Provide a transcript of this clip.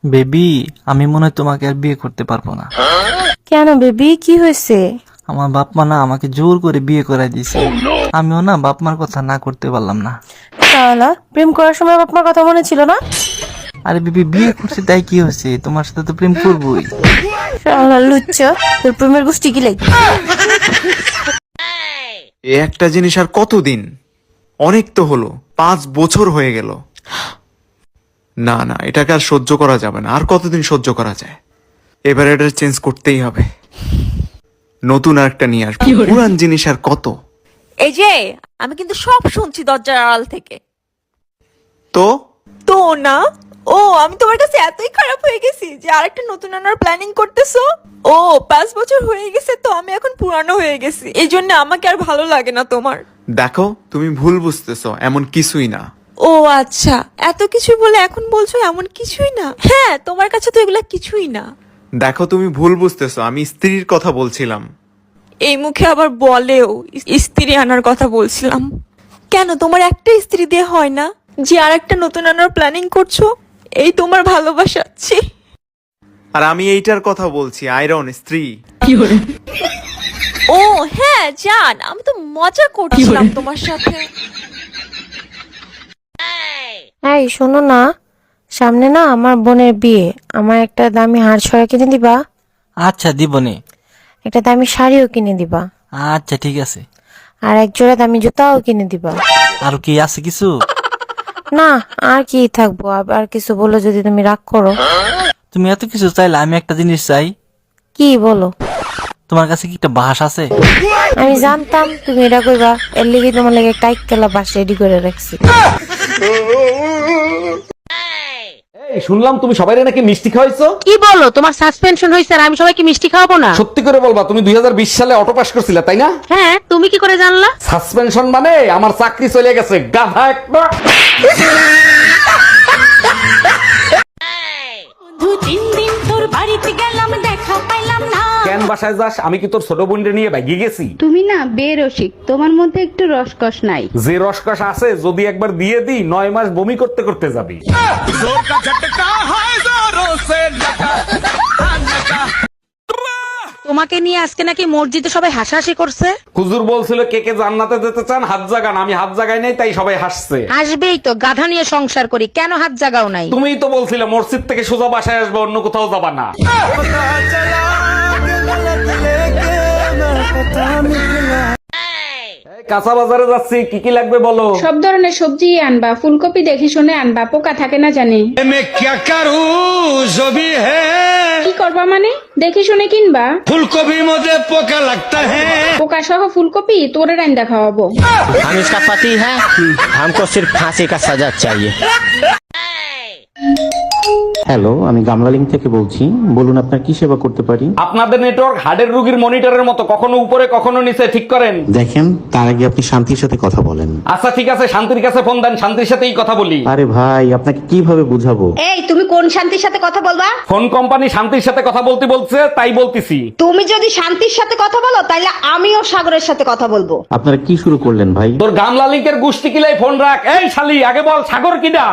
Baby, আমি মনে হয় তোমাকে আর বিয়ে করতে পারবো না। কেন বেবি, কি হয়েছে? আমার বাপ মা না আমাকে জোর করে বিয়ে করাই দিয়েছে। আমিও না বাপ মার কথা না করতে পারলাম না। শালা, প্রেম করার সময় বাপ মার কথা মনে ছিল না? আরে বেবি, বিয়ে করছি তাই কি হয়েছে, তোমার সাথে তো প্রেম করবোই। শালা লুচ্চা, তোর প্রেমের গোষ্ঠী কি লাগে? এ একটা জিনিস আর কতদিন? অনেক তো হলো, 5 বছর হয়ে গেল। না না, এটাকে আর সহ্য করা যাবে না। আর কতদিন সহ্য করা যায়? এবার এটা চেঞ্জ করতেই হবে। নতুন আর একটা নিয়ে আসবো। পুরান জিনিস আর কত? এই যে, আমি কিন্তু সব শুনছি দরজার আড়াল থেকে। তো তো না, ও আমি তোমার কাছে এতই খারাপ হয়ে গেছি যে আরেকটা নতুন আনার প্ল্যানিং করতেছো। ও 5 বছর হয়ে গেছে তো আমি এখন পুরানো হয়ে গেছি, এই জন্য আমাকে আর ভালো লাগে না তোমার। দেখো, তুমি ভুল বুঝতেছো, এমন কিছুই না। ও আচ্ছা, এত কিছু বলে এখন বলছো এমন কিছুই না? হ্যাঁ, তোমার কাছে তো এগুলা কিছুই না। দেখো, তুমি ভুল বুঝতেছো, আমি স্ত্রীর কথা বলছিলাম। এই মুখে আবার বলেও স্ত্রী আনার কথা বলছিলাম। কেন তোমার একটা স্ত্রী দিয়ে হয় না যে আর একটা নতুন আনার প্ল্যানিং করছো? এই তোমার ভালোবাসা। ছি। আর আমি এইটার কথা বলছি, আয়রন স্ত্রী। ও হ্যাঁ জান, আমি তো মজা করছিলাম তোমার সাথে। এই শোনো না, সামনে না আমার বোনের বিয়ে, আমার একটা দামি হার ছড়া কিনে দিবা, আচ্ছা দিবনে। একটা দামি শাড়িও কিনে দিবা, আচ্ছা ঠিক আছে। আর এক জোড়া দামি জুতাও কিনে দিবা। আর কি আছে কিছু? না, আর কি থাকবো, আর কিছু বলো যদি তুমি রাগ করো। তুমি এত কিছু চাইলে আমি একটা জিনিস চাই। কি বলো? তোমার কাছে কি একটা বাস আছে? আমি জানতাম তুমি এটা কইবা, এর লিগে তোমার লাগে একটা ইক্কেলা বাস রেডি করে রাখছি। এই শুনলাম তুমি সবাইরে নাকি মিষ্টি খাওয়াইছো। কি বলো, তোমার সাসপেনশন হয়েছে আর আমি সবাইকে মিষ্টি খাওয়াবো না? সত্যি করে বলবা, তুমি 2020 সালে অটো পাস করছিলে তাই না? হ্যাঁ, তুমি কি করে জানলা? সাসপেনশন মানে আমার চাকরি চলে গেছে, গাধা একটা। কেন বাসায় যাস? আমি কি তোর ছোট বোনরে নিয়ে বাইকে গেছি? তুমি না বেরসিক, তোমার মধ্যে একটু রসকস নাই। যে রসকস আছে যদি একবার দিয়ে দিই 9 মাস বমি করতে করতে যাবি। তোমাকে নিয়ে আজকে নাকি মসজিদে সবাই হাসাহাসি করছে। হুজুর বলছিল কে কে জান্নাতে যেতে চান হাত জাগান, আমি হাত জাগাই নাই তাই সবাই হাসছে। আসবেই তো, গাধা নিয়ে সংসার করি, কেন হাত জাগাও নাই? তুমিই তো বলছিলে মসজিদ থেকে সোজা বাসায় আসবে, অন্য কোথাও যাবা না। কাঁচা বাজারে যাচ্ছি, কি কি লাগবে বলো? সব ধরনের সবজি আনবা, ফুলকপি দেখে শুনে আনবা, পোকা থাকে না জানে। কি করবা মানে? দেখে শুনে কিনবা। फूलगोभी मुझे पोका लगता है। পোকা সহ ফুলকপি তোরে রান্দা খাওয়াবো। हम इसका पति है, हमको सिर्फ फांसी का सजा चाहिए। হ্যালো, আমি গামলালিং থেকে বলছি। বলুন আপনার কি সেবা করতে পারি? আপনাদের নেটওয়ার্ক হার্টের রোগীর মনিটরের মতো, কখনো উপরে কখনো নিচে, ঠিক করেন। দেখেন, তার আগে আপনি শান্তির সাথে কথা বলেন। আচ্ছা ঠিক আছে, শান্তির কাছে ফোন দেন, শান্তির সাথেই কথা বলি। আরে ভাই, আপনাকে কিভাবে বুঝাবো? এই তুমি কোন শান্তির সাথে কথা বলবা? ফোন কোম্পানি শান্তির সাথে কথা বলতে বলছে তাই বলতেছি। তুমি যদি শান্তির সাথে কথা বলো তাহলে আমিও সাগরের সাথে কথা বলবো। আপনারা কি শুরু করলেন ভাই? তোর গামলা লিঙ্কের গুষ্টি কিলাই ফোন রাখ। এই শালি, আগে বল সাগর কিনা।